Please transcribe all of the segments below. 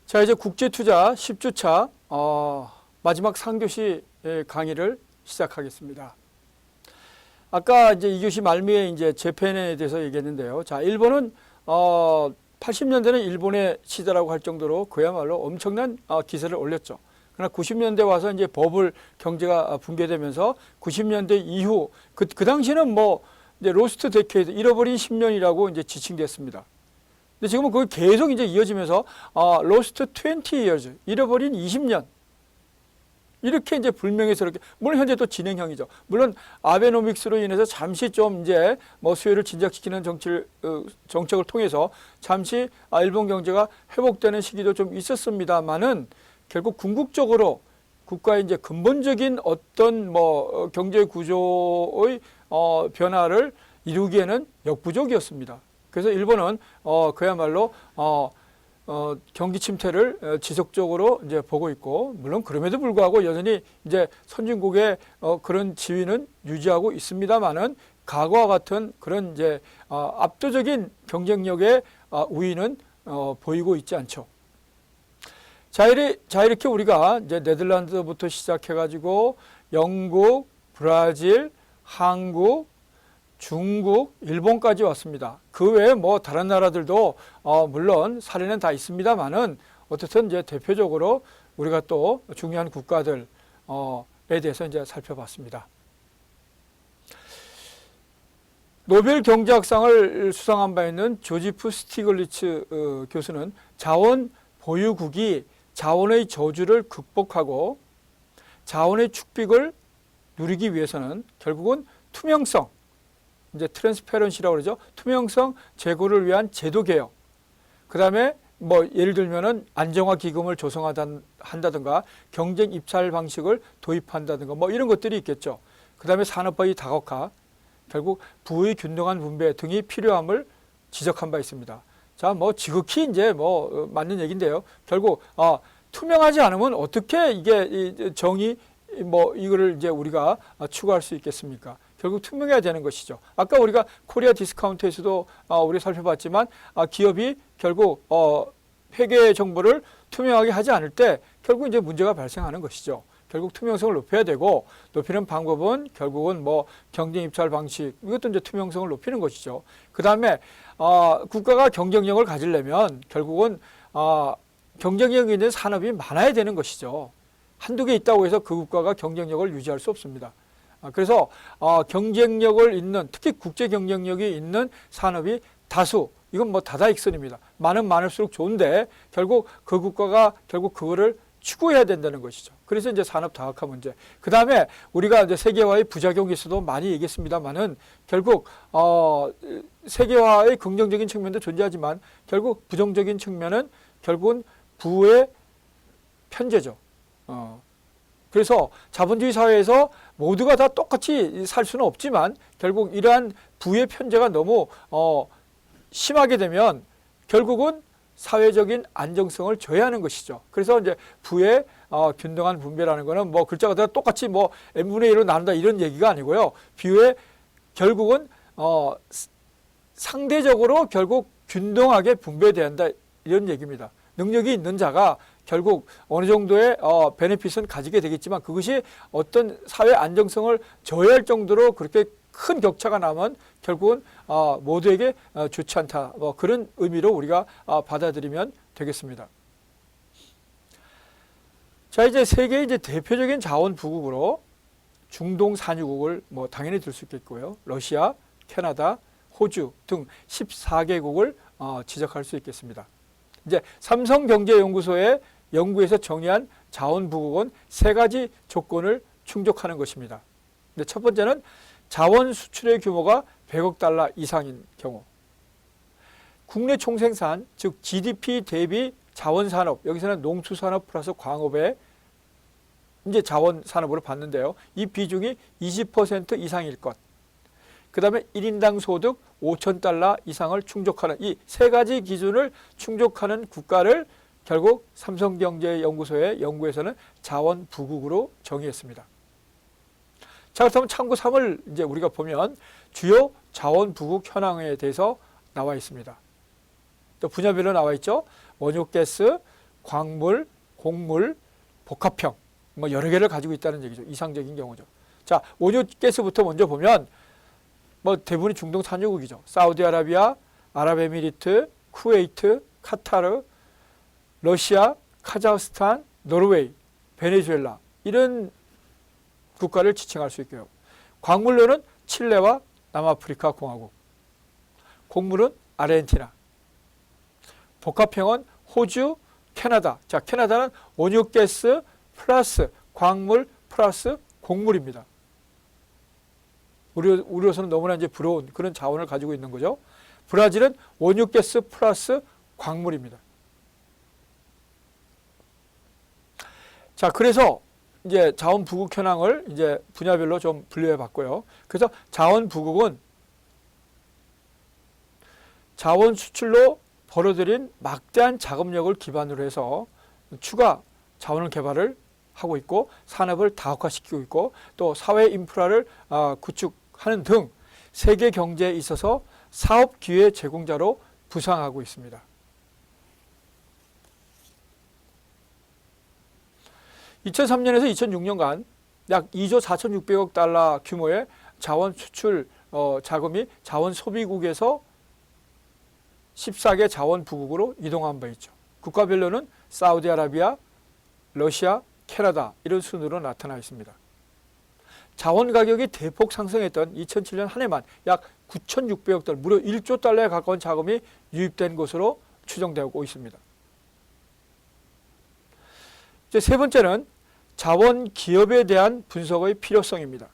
자, 이제 국제투자 10주차 마지막 3교시 강의를 시작하겠습니다. 아까 이제 2교시 말미에 이제 재팬에 대해서 얘기했는데요. 자, 일본은 80년대는 일본의 시대라고 할 정도로 그야말로 엄청난 기세를 올렸죠. 그러나 90년대 와서 이제 버블 경제가 붕괴되면서 90년대 이후 그 당시는 뭐 이제 로스트 데케이드, 잃어버린 10년이라고 이제 지칭됐습니다. 근데 지금은 그게 계속 이제 이어지면서 로스트 20 years, 잃어버린 20년. 이렇게 이제 불명예스럽게, 물론 현재 또 진행형이죠. 물론 아베노믹스로 인해서 잠시 좀 이제 뭐 수요를 진작시키는 정책을 통해서 잠시 일본 경제가 회복되는 시기도 좀 있었습니다만은 결국 궁극적으로 국가의 이제 근본적인 어떤 뭐 경제 구조의 변화를 이루기에는 역부족이었습니다. 그래서 일본은 그야말로 경기 침체를 지속적으로 이제 보고 있고, 물론 그럼에도 불구하고 여전히 이제 선진국의 그런 지위는 유지하고 있습니다만은 과거와 같은 그런 이제 압도적인 경쟁력의 우위는 보이고 있지 않죠. 자, 이렇게 우리가 이제 네덜란드부터 시작해가지고 영국, 브라질, 한국, 중국, 일본까지 왔습니다. 그 외에 뭐 다른 나라들도 물론 사례는 다 있습니다만은 어쨌든 이제 대표적으로 우리가 또 중요한 국가들에 대해서 이제 살펴봤습니다. 노벨 경제학상을 수상한 바 있는 조지프 스티글리츠 교수는 자원 보유국이 자원의 저주를 극복하고 자원의 축복을 누리기 위해서는 결국은 투명성, 이제 트랜스페런시라고 그러죠. 투명성 제고를 위한 제도 개혁. 그 다음에 뭐 예를 들면은 안정화 기금을 조성한다든가 경쟁 입찰 방식을 도입한다든가 뭐 이런 것들이 있겠죠. 그 다음에 산업화의 다각화, 결국 부의 균등한 분배 등이 필요함을 지적한 바 있습니다. 자, 뭐 지극히 이제 뭐 맞는 얘기인데요. 결국 투명하지 않으면 어떻게 이게 정의 뭐 이거를 이제 우리가 추구할 수 있겠습니까? 결국 투명해야 되는 것이죠. 아까 우리가 코리아 디스카운트에서도 우리 살펴봤지만 기업이 결국 회계 정보를 투명하게 하지 않을 때 결국 이제 문제가 발생하는 것이죠. 결국 투명성을 높여야 되고, 높이는 방법은 결국은 뭐 경쟁 입찰 방식, 이것도 이제 투명성을 높이는 것이죠. 그 다음에 국가가 경쟁력을 가지려면 결국은 경쟁력이 있는 산업이 많아야 되는 것이죠. 한두 개 있다고 해서 그 국가가 경쟁력을 유지할 수 없습니다. 그래서 경쟁력을 있는, 특히 국제 경쟁력이 있는 산업이 다수, 이건 뭐 다다익선입니다. 많을수록 좋은데 결국 그 국가가 결국 그거를 추구해야 된다는 것이죠. 그래서 이제 산업 다각화 문제. 그 다음에 우리가 이제 세계화의 부작용에서도 많이 얘기했습니다만은 결국 세계화의 긍정적인 측면도 존재하지만 결국 부정적인 측면은 결국은 부의 편제죠. 그래서 자본주의 사회에서 모두가 다 똑같이 살 수는 없지만 결국 이러한 부의 편제가 너무 심하게 되면 결국은 사회적인 안정성을 저해하는 것이죠. 그래서 이제 부의 균등한 분배라는 거는 뭐 글자가 다 똑같이 뭐 n분의 1로 나눈다 이런 얘기가 아니고요. 부의 결국은 상대적으로 결국 균등하게 분배된다 이런 얘기입니다. 능력이 있는 자가 결국 어느 정도의 베네핏은 가지게 되겠지만 그것이 어떤 사회 안정성을 저해할 정도로 그렇게 큰 격차가 나면 결국은 모두에게 좋지 않다. 뭐 그런 의미로 우리가 받아들이면 되겠습니다. 자, 이제 세계의 이제 대표적인 자원 부국으로 중동 산유국을 뭐 당연히 들 수 있겠고요. 러시아, 캐나다, 호주 등 14개국을 지적할 수 있겠습니다. 이제 삼성경제연구소의 연구에서 정의한 자원 부국은 세 가지 조건을 충족하는 것입니다. 근데 첫 번째는 자원 수출의 규모가 100억 달러 이상인 경우, 국내 총생산 즉 GDP 대비 자원산업, 여기서는 농수산업 플러스 광업의 이제 자원산업으로 봤는데요. 이 비중이 20% 이상일 것. 그 다음에 1인당 소득 5,000달러 이상을 충족하는 이 세 가지 기준을 충족하는 국가를 결국 삼성경제연구소의 연구에서는 자원 부국으로 정의했습니다. 자, 그렇다면 참고 3을 이제 우리가 보면 주요 자원 부국 현황에 대해서 나와 있습니다. 또 분야별로 나와 있죠. 원유 가스, 광물, 곡물, 복합형 뭐 여러 개를 가지고 있다는 얘기죠. 이상적인 경우죠. 자, 원유가스부터 먼저 보면 뭐 대부분이 중동 산유국이죠. 사우디아라비아, 아랍에미리트, 쿠웨이트, 카타르, 러시아, 카자흐스탄, 노르웨이, 베네수엘라 이런 국가를 지칭할 수 있고요. 광물로는 칠레와 남아프리카 공화국, 곡물은 아르헨티나, 복합형은 호주, 캐나다. 자, 캐나다는 원유가스 플러스 광물 플러스 곡물입니다. 우리로서는 너무나 이제 부러운 그런 자원을 가지고 있는 거죠. 브라질은 원유가스 플러스 광물입니다. 자, 그래서 이제 자원 부국 현황을 이제 분야별로 좀 분류해 봤고요. 그래서 자원 부국은 자원 수출로 벌어들인 막대한 자금력을 기반으로 해서 추가 자원을 개발을 하고 있고 산업을 다각화시키고 있고 또 사회 인프라를 구축하는 등 세계 경제에 있어서 사업 기회 제공자로 부상하고 있습니다. 2003년에서 2006년간 약 2조 4,600억 달러 규모의 자원 수출 자금이 자원 소비국에서 14개 자원 부국으로 이동한 바 있죠. 국가별로는 사우디아라비아, 러시아, 캐나다 이런 순으로 나타나 있습니다. 자원 가격이 대폭 상승했던 2007년 한 해만 약 9,600억 달러, 무려 1조 달러에 가까운 자금이 유입된 것으로 추정되고 있습니다. 이제 세 번째는 자원 기업에 대한 분석의 필요성입니다.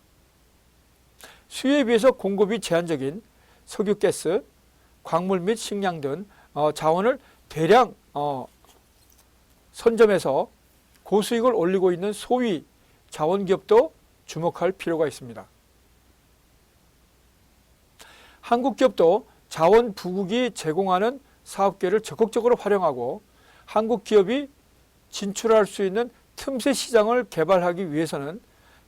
수요에 비해서 공급이 제한적인 석유, 가스, 광물 및 식량 등 자원을 대량 선점해서 고수익을 올리고 있는 소위 자원기업도 주목할 필요가 있습니다. 한국 기업도 자원 부국이 제공하는 사업계를 적극적으로 활용하고 한국 기업이 진출할 수 있는 틈새 시장을 개발하기 위해서는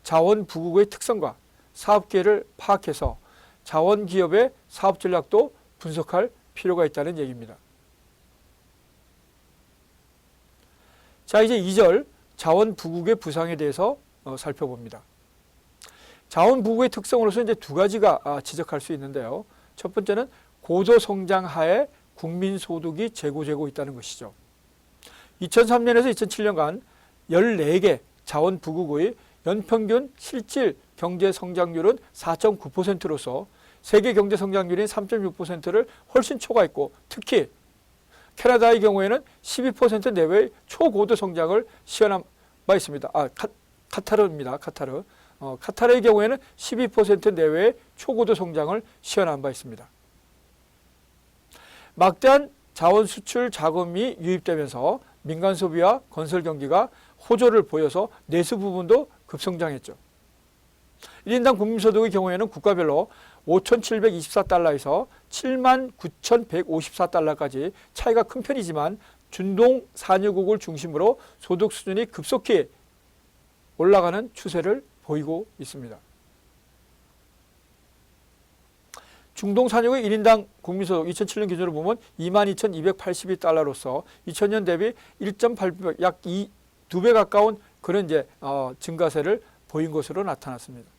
자원 부국의 특성과 사업계를 파악해서 자원 기업의 사업 전략도 분석할 필요가 있다는 얘기입니다. 자, 이제 2절 자원 부국의 부상에 대해서 살펴봅니다. 자원 부국의 특성으로서 이제 두 가지가 지적할 수 있는데요. 첫 번째는 고도 성장 하에 국민 소득이 재고되고 있다는 것이죠. 2003년에서 2007년간 14개 자원 부국의 연평균 실질 경제 성장률은 4.9%로서 세계 경제 성장률인 3.6%를 훨씬 초과했고 특히 캐나다의 경우에는 12% 내외의 초고도 성장을 시현한 바 있습니다. 카타르입니다. 카타르. 카타르의 경우에는 12% 내외의 초고도 성장을 시현한 바 있습니다. 막대한 자원 수출 자금이 유입되면서 민간 소비와 건설 경기가 호조를 보여서 내수 부분도 급성장했죠. 1인당 국민소득의 경우에는 국가별로 5,724달러에서 79,154달러까지 차이가 큰 편이지만 중동 산유국을 중심으로 소득 수준이 급속히 올라가는 추세를 보이고 있습니다. 중동 산유국의 1인당 국민소득 2007년 기준으로 보면 22,282달러로서 2000년 대비 1.8배, 약 2배 가까운 그런 이제 증가세를 보인 것으로 나타났습니다.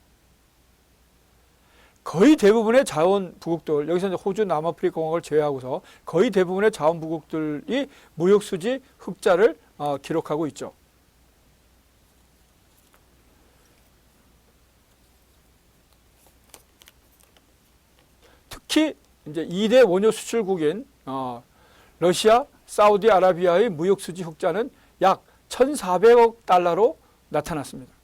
거의 대부분의 자원 부국들, 여기서 이제 호주, 남아프리카 공화국을 제외하고서 거의 대부분의 자원 부국들이 무역수지 흑자를 기록하고 있죠. 특히 이제 2대 원유 수출국인 러시아, 사우디아라비아의 무역수지 흑자는 약 1,400억 달러로 나타났습니다.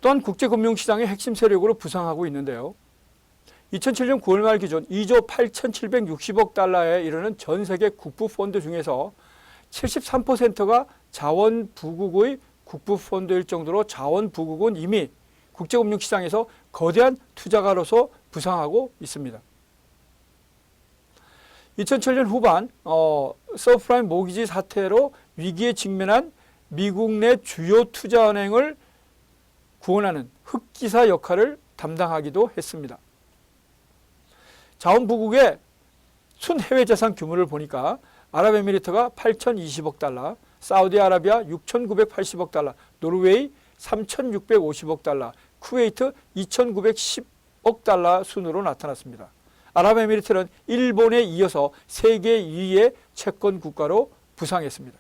또한 국제금융시장의 핵심 세력으로 부상하고 있는데요. 2007년 9월 말 기준 2조 8,760억 달러에 이르는 전 세계 국부펀드 중에서 73%가 자원부국의 국부펀드일 정도로 자원부국은 이미 국제금융시장에서 거대한 투자가로서 부상하고 있습니다. 2007년 후반 서프라임 모기지 사태로 위기에 직면한 미국 내 주요 투자은행을 구원하는 흑기사 역할을 담당하기도 했습니다. 자원부국의 순 해외 자산 규모를 보니까 아랍에미리트가 8,020억 달러, 사우디아라비아 6,980억 달러, 노르웨이 3,650억 달러, 쿠웨이트 2,910억 달러 순으로 나타났습니다. 아랍에미리트는 일본에 이어서 세계 2위의 채권 국가로 부상했습니다.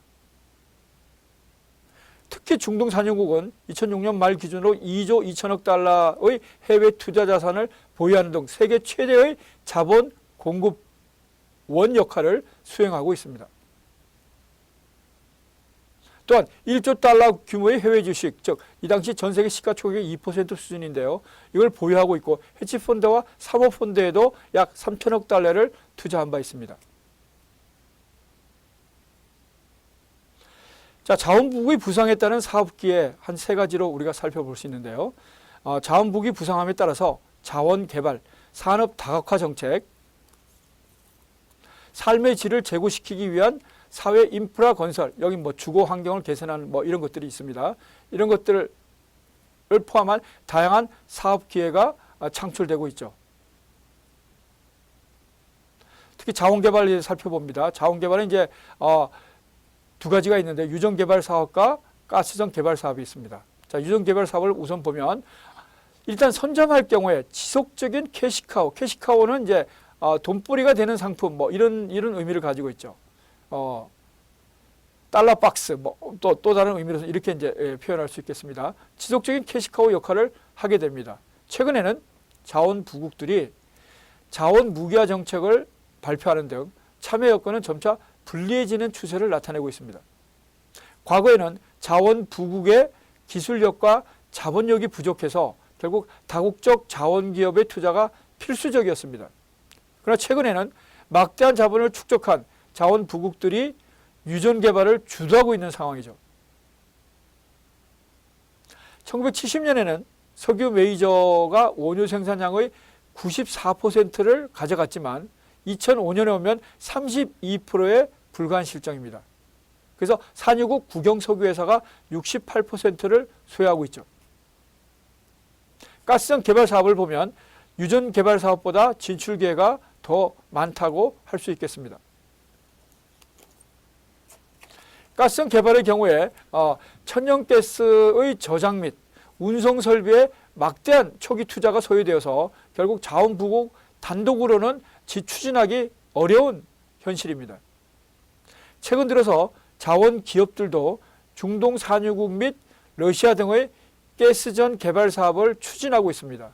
특히 중동 산유국은 2006년 말 기준으로 2조 2천억 달러의 해외 투자 자산을 보유하는 등 세계 최대의 자본 공급원 역할을 수행하고 있습니다. 또한 1조 달러 규모의 해외 주식, 즉 이 당시 전 세계 시가총액의 2% 수준인데요. 이걸 보유하고 있고 헤지펀드와 사모펀드에도 약 3천억 달러를 투자한 바 있습니다. 자, 자원부국이 부상했다는 사업기회 한 세 가지로 우리가 살펴볼 수 있는데요. 자원부국이 부상함에 따라서 자원개발, 산업 다각화 정책, 삶의 질을 제고시키기 위한 사회 인프라 건설, 여기 뭐 주거 환경을 개선하는 뭐 이런 것들이 있습니다. 이런 것들을 포함한 다양한 사업 기회가 창출되고 있죠. 특히 자원개발에 대해서 살펴봅니다. 자원개발은 이제 두 가지가 있는데 유전개발 사업과 가스전 개발 사업이 있습니다. 자, 유전개발 사업을 우선 보면 일단 선점할 경우에 지속적인 캐시카우, 캐시카우는 이제 돈벌이가 되는 상품 뭐 이런 의미를 가지고 있죠. 달러 박스 뭐 또 다른 의미로서 이렇게 이제 표현할 수 있겠습니다. 지속적인 캐시카우 역할을 하게 됩니다. 최근에는 자원부국들이 자원 무기화 정책을 발표하는 등 참여 여건은 점차 불리해지는 추세를 나타내고 있습니다. 과거에는 자원부국의 기술력과 자본력이 부족해서 결국 다국적 자원기업의 투자가 필수적이었습니다. 그러나 최근에는 막대한 자본을 축적한 자원부국들이 유전개발을 주도하고 있는 상황이죠. 1970년에는 석유 메이저가 원유 생산량의 94%를 가져갔지만 2005년에 오면 32%에 불과한 실정입니다. 그래서 산유국 국영석유회사가 68%를 소유하고 있죠. 가스전 개발 사업을 보면 유전 개발 사업보다 진출 기회가 더 많다고 할 수 있겠습니다. 가스전 개발의 경우에 천연가스의 저장 및 운송 설비에 막대한 초기 투자가 소요되어서 결국 자원부국 단독으로는 추진하기 어려운 현실입니다. 최근 들어서 자원 기업들도 중동 산유국 및 러시아 등의 가스전 개발 사업을 추진하고 있습니다.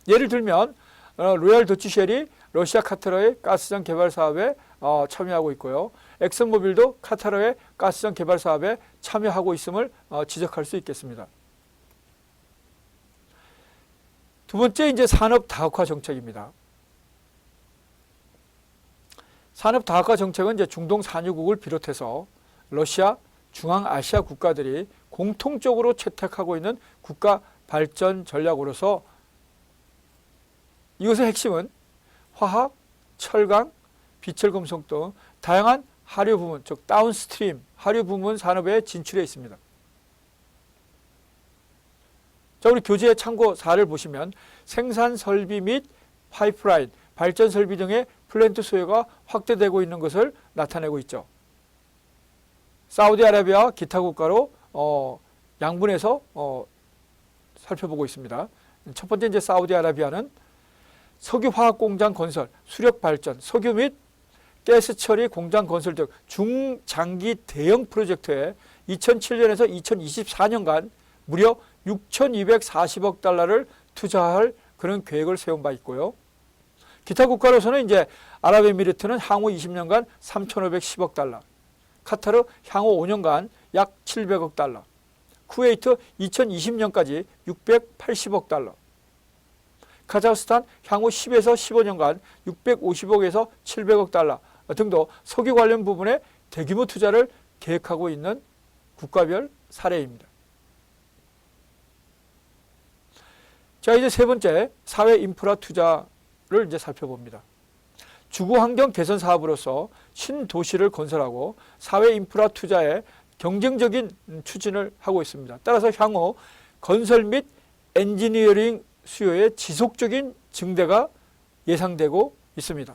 예를 들면 로얄 더치쉘이 러시아 카타르의 가스전 개발 사업에 참여하고 있고요. 엑슨모빌도 카타르의 가스전 개발 사업에 참여하고 있음을 지적할 수 있겠습니다. 두 번째 이제 산업 다각화 정책입니다. 산업 다각화 정책은 이제 중동 산유국을 비롯해서 러시아, 중앙아시아 국가들이 공통적으로 채택하고 있는 국가 발전 전략으로서 이것의 핵심은 화학, 철강, 비철금속 등 다양한 하류 부문, 즉 다운스트림 하류 부문 산업에 진출해 있습니다. 자, 우리 교재 참고 사를 보시면 생산 설비 및 파이프라인, 발전 설비 등의 플랜트 소유가 확대되고 있는 것을 나타내고 있죠. 사우디아라비아와 기타 국가로 양분해서 살펴보고 있습니다. 첫 번째 이제 사우디아라비아는 석유 화학 공장 건설, 수력 발전, 석유 및 가스 처리 공장 건설 등 중장기 대형 프로젝트에 2007년에서 2024년간 무려 6,240억 달러를 투자할 그런 계획을 세운 바 있고요. 기타 국가로서는 이제 아랍에미리트는 향후 20년간 3,510억 달러, 카타르 향후 5년간 약 700억 달러, 쿠웨이트 2020년까지 680억 달러, 카자흐스탄 향후 10에서 15년간 650억에서 700억 달러 등도 석유 관련 부분에 대규모 투자를 계획하고 있는 국가별 사례입니다. 자, 이제 세 번째 사회 인프라 투자를 이제 살펴봅니다. 주거 환경 개선 사업으로서 신도시를 건설하고 사회 인프라 투자에 경쟁적인 추진을 하고 있습니다. 따라서 향후 건설 및 엔지니어링 수요의 지속적인 증대가 예상되고 있습니다.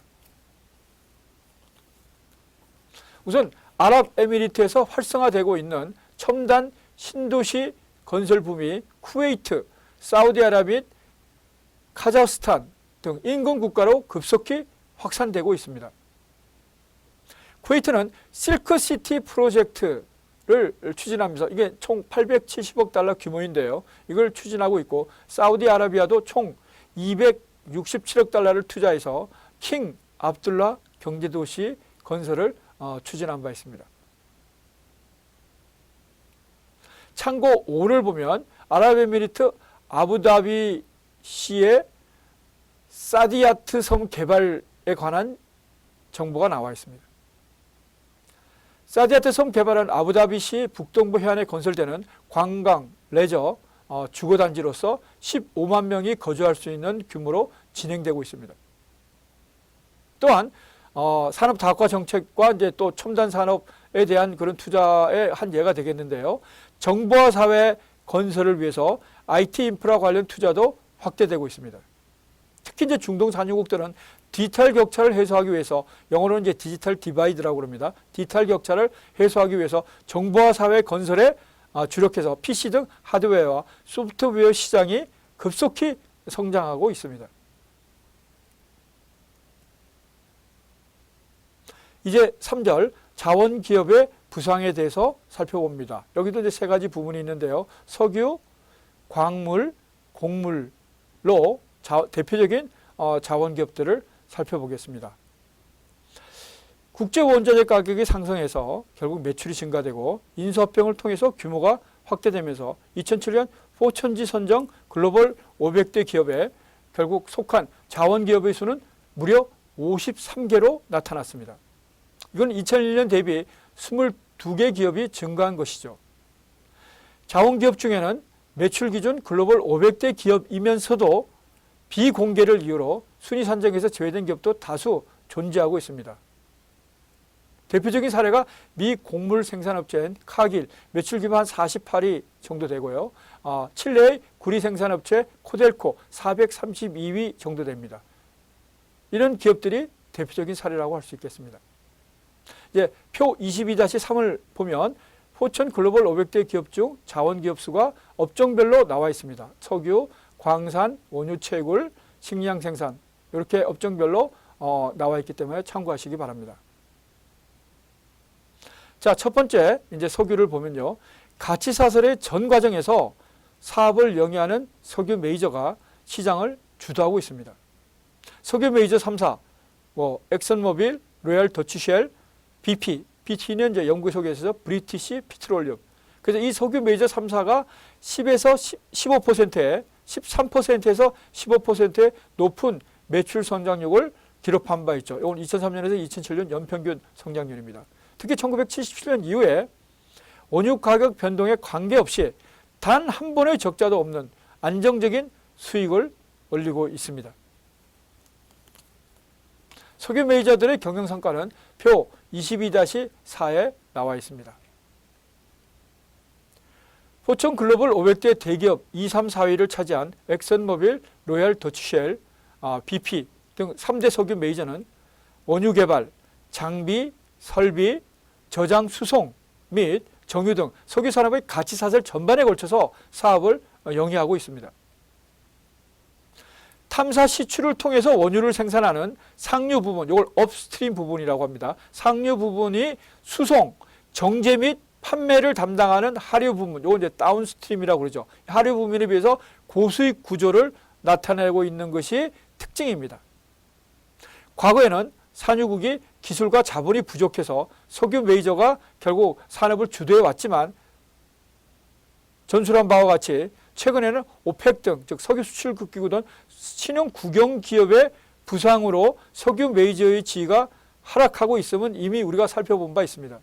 우선 아랍에미리트에서 활성화되고 있는 첨단 신도시 건설 붐이 쿠웨이트, 사우디아라비아 및 카자흐스탄 등 인근 국가로 급속히 확산되고 있습니다. 쿠웨이트는 실크시티 프로젝트를 추진하면서 이게 총 870억 달러 규모인데요. 이걸 추진하고 있고 사우디아라비아도 총 267억 달러를 투자해서 킹 압둘라 경제도시 건설을 추진한 바 있습니다. 참고 5를 보면 아랍에미리트 아부다비시의 사디야트 섬 개발에 관한 정보가 나와 있습니다. 사디야트 섬 개발은 아부다비시 북동부 해안에 건설되는 관광, 레저, 주거단지로서 15만 명이 거주할 수 있는 규모로 진행되고 있습니다. 또한 산업다각화 정책과 이제 또 첨단 산업에 대한 그런 투자의 한 예가 되겠는데요. 정보화 사회 건설을 위해서 IT 인프라 관련 투자도 확대되고 있습니다. 특히 이제 중동 산유국들은 디지털 격차를 해소하기 위해서, 영어로는 이제 디지털 디바이드라고 합니다. 디지털 격차를 해소하기 위해서 정보화 사회 건설에 주력해서 PC 등 하드웨어와 소프트웨어 시장이 급속히 성장하고 있습니다. 이제 3절 자원기업의 부상에 대해서 살펴봅니다. 여기도 이제 세 가지 부분이 있는데요. 석유, 광물, 곡물로 대표적인 자원기업들을 살펴보겠습니다. 국제원자재 가격이 상승해서 결국 매출이 증가되고 인수합병을 통해서 규모가 확대되면서 2007년 포천지 선정 글로벌 500대 기업에 결국 속한 자원기업의 수는 무려 53개로 나타났습니다. 이건 2001년 대비 22개 기업이 증가한 것이죠. 자원기업 중에는 매출 기준 글로벌 500대 기업이면서도 비공개를 이유로 순위 산정에서 제외된 기업도 다수 존재하고 있습니다. 대표적인 사례가 미 곡물 생산업체인 카길, 매출 규모 한 48위 정도 되고요. 칠레의 구리 생산업체 코델코 432위 정도 됩니다. 이런 기업들이 대표적인 사례라고 할 수 있겠습니다. 이제 표 22-3을 보면 포천 글로벌 500대 기업 중 자원기업 수가 업종별로 나와 있습니다. 석유, 광산, 원유채굴, 식량생산 이렇게 업종별로 나와 있기 때문에 참고하시기 바랍니다. 자, 첫 번째 이제 석유를 보면요. 가치사슬의 전 과정에서 사업을 영위하는 석유 메이저가 시장을 주도하고 있습니다. 석유 메이저 3사, 엑슨모빌, 로얄 더치쉘, BP, BP는 이제 영국에 소개해서 브리티시 피트롤리움. 그래서 이 석유 메이저 3사가 10에서 15%에 13%에서 15%의 높은 매출 성장률을 기록한 바 있죠. 이건 2003년에서 2007년 연평균 성장률입니다. 특히 1977년 이후에 원유 가격 변동에 관계없이 단 한 번의 적자도 없는 안정적인 수익을 올리고 있습니다. 석유 메이저들의 경영 성과는 표 22-4에 나와 있습니다. 포천 글로벌 500대 대기업 2, 3, 4위를 차지한 엑슨모빌, 로얄 더치쉘, BP 등 3대 석유 메이저는 원유 개발, 장비, 설비, 저장, 수송 및 정유 등 석유 산업의 가치사슬 전반에 걸쳐서 사업을 영위하고 있습니다. 탐사 시추를 통해서 원유를 생산하는 상류 부분, 이걸 업스트림 부분이라고 합니다. 상류 부분이 수송, 정제 및 판매를 담당하는 하류 부분, 이건 이제 다운스트림이라고 그러죠. 하류 부분에 비해서 고수익 구조를 나타내고 있는 것이 특징입니다. 과거에는 산유국이 기술과 자본이 부족해서 석유 메이저가 결국 산업을 주도해 왔지만 전술한 바와 같이 최근에는 오펙 등, 즉 석유 수출국 기구 등 신흥 국영 기업의 부상으로 석유 메이저의 지위가 하락하고 있음은 이미 우리가 살펴본 바 있습니다.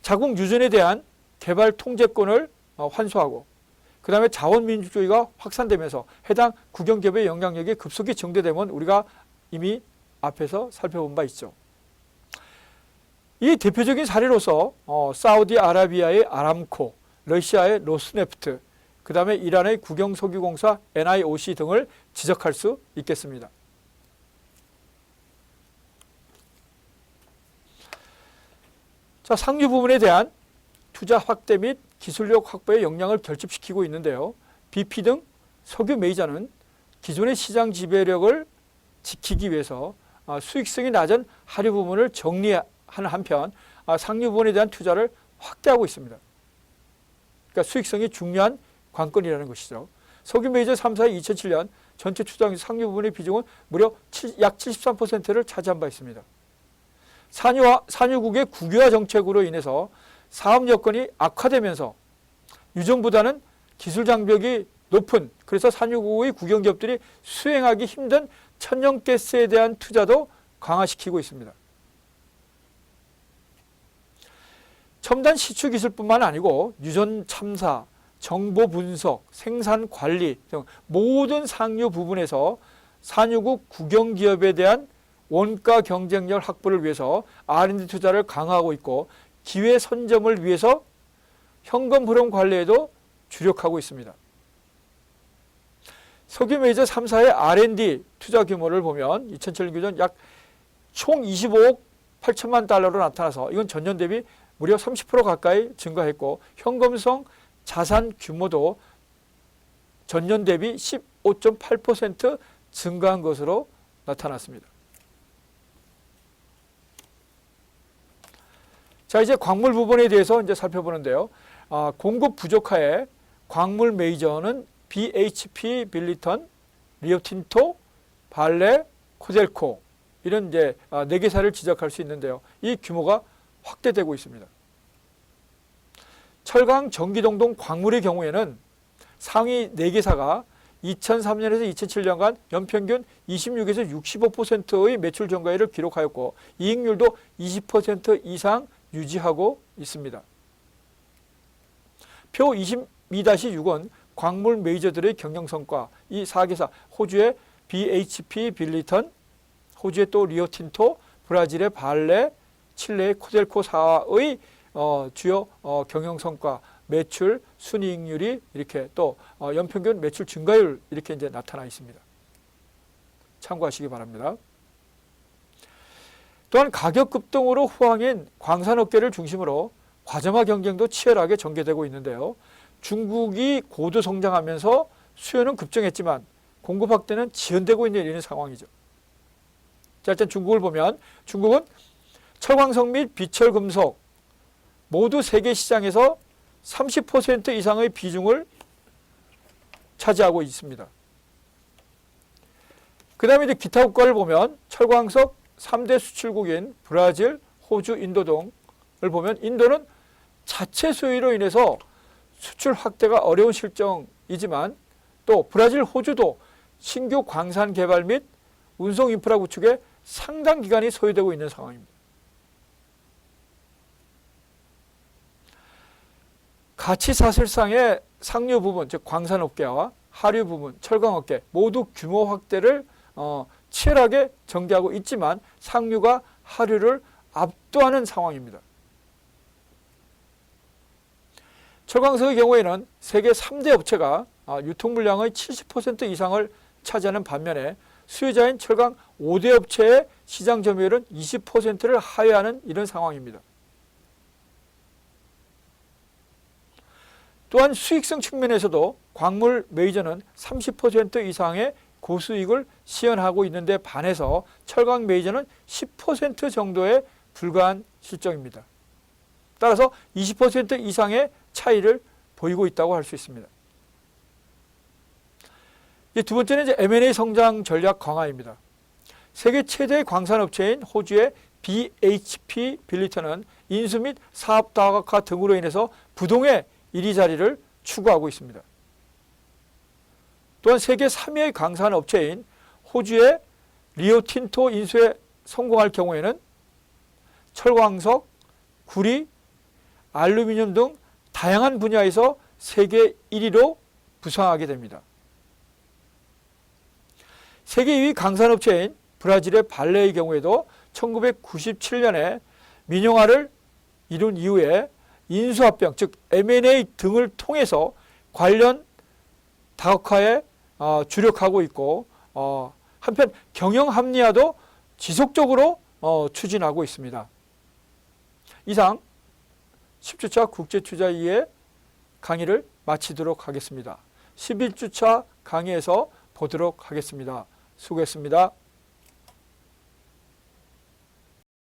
자국 유전에 대한 개발 통제권을 환수하고 그 다음에 자원민주주의가 확산되면서 해당 국영기업의 영향력이 급속히 증대되면 우리가 이미 앞에서 살펴본 바 있죠. 이 대표적인 사례로서 사우디아라비아의 아람코, 러시아의 로스네프트, 그 다음에 이란의 국영석유공사 NIOC 등을 지적할 수 있겠습니다. 자, 상류 부분에 대한 투자 확대 및 기술력 확보에 역량을 결집시키고 있는데요. BP 등 석유 메이저는 기존의 시장 지배력을 지키기 위해서 수익성이 낮은 하류 부분을 정리하는 한편 상류 부분에 대한 투자를 확대하고 있습니다. 그러니까 수익성이 중요한 관건이라는 것이죠. 석유 메이저 3사의 2007년 전체 투자액 상류 부분의 비중은 무려 약 73%를 차지한 바 있습니다. 산유국의 국유화 정책으로 인해서 사업 여건이 악화되면서 유정보다는 기술 장벽이 높은, 그래서 산유국의 국영기업들이 수행하기 힘든 천연가스에 대한 투자도 강화시키고 있습니다. 첨단 시추 기술뿐만 아니고 유전 참사, 정보 분석, 생산 관리 등 모든 상류 부분에서 산유국 국영기업에 대한 원가 경쟁력 확보를 위해서 R&D 투자를 강화하고 있고, 기회 선점을 위해서 현금 흐름 관리에도 주력하고 있습니다. 석유 메이저 3사의 R&D 투자 규모를 보면 2007년 기준 약 총 25억 8천만 달러로 나타나서 이건 전년 대비 무려 30% 가까이 증가했고, 현금성 자산 규모도 전년 대비 15.8% 증가한 것으로 나타났습니다. 자, 이제 광물 부분에 대해서 이제 살펴보는데요. 공급 부족하에 광물 메이저는 BHP 빌리턴, 리오틴토, 발레, 코델코 이런 이제 4개사를 지적할 수 있는데요. 이 규모가 확대되고 있습니다. 철강, 전기동동, 광물의 경우에는 상위 4개사가 2003년에서 2007년간 연평균 26에서 65%의 매출 증가율을 기록하였고, 이익률도 20% 이상 유지하고 있습니다. 표 22-6은 광물 메이저들의 경영성과, 이 4개사 호주의 BHP 빌리턴, 호주의 또 리오틴토, 브라질의 발레, 칠레의 코델코사의 주요 경영성과, 매출, 순이익률이 이렇게 또 연평균 매출 증가율 이렇게 이제 나타나 있습니다. 참고하시기 바랍니다. 또한 가격 급등으로 호황인 광산업계를 중심으로 과점화 경쟁도 치열하게 전개되고 있는데요. 중국이 고도 성장하면서 수요는 급증했지만 공급 확대는 지연되고 있는 이런 상황이죠. 자, 일단 중국을 보면 중국은 철광석 및 비철금속 모두 세계 시장에서 30% 이상의 비중을 차지하고 있습니다. 그 다음에 이제 기타 국가를 보면 철광석 3대 수출국인 브라질, 호주, 인도 등을 보면 인도는 자체 수요로 인해서 수출 확대가 어려운 실정이지만 또 브라질, 호주도 신규 광산 개발 및 운송 인프라 구축에 상당 기간이 소요되고 있는 상황입니다. 가치 사슬상의 상류 부분, 즉 광산업계와 하류 부분, 철강업계 모두 규모 확대를 치열하게 전개하고 있지만 상류가 하류를 압도하는 상황입니다. 철광석의 경우에는 세계 3대 업체가 유통 물량의 70% 이상을 차지하는 반면에 수요자인 철강 5대 업체의 시장 점유율은 20%를 하회하는 이런 상황입니다. 또한 수익성 측면에서도 광물 메이저는 30% 이상의 고수익을 시현하고 있는데 반해서 철강 메이저는 10% 정도에 불과한 실정입니다. 따라서 20% 이상의 차이를 보이고 있다고 할 수 있습니다. 두 번째는 이제 M&A 성장 전략 강화입니다. 세계 최대 광산업체인 호주의 BHP 빌리턴은 인수 및 사업 다각화 등으로 인해서 부동의 1위 자리를 추구하고 있습니다. 또한 세계 3위의 광산업체인 호주의 리오틴토 인수에 성공할 경우에는 철광석, 구리, 알루미늄 등 다양한 분야에서 세계 1위로 부상하게 됩니다. 세계 2위 광산업체인 브라질의 발레의 경우에도 1997년에 민영화를 이룬 이후에 인수합병, 즉 M&A 등을 통해서 관련 다각화에 주력하고 있고, 한편 경영 합리화도 지속적으로 추진하고 있습니다. 이상 10주차 국제투자 2의 강의를 마치도록 하겠습니다. 11주차 강의에서 보도록 하겠습니다. 수고했습니다.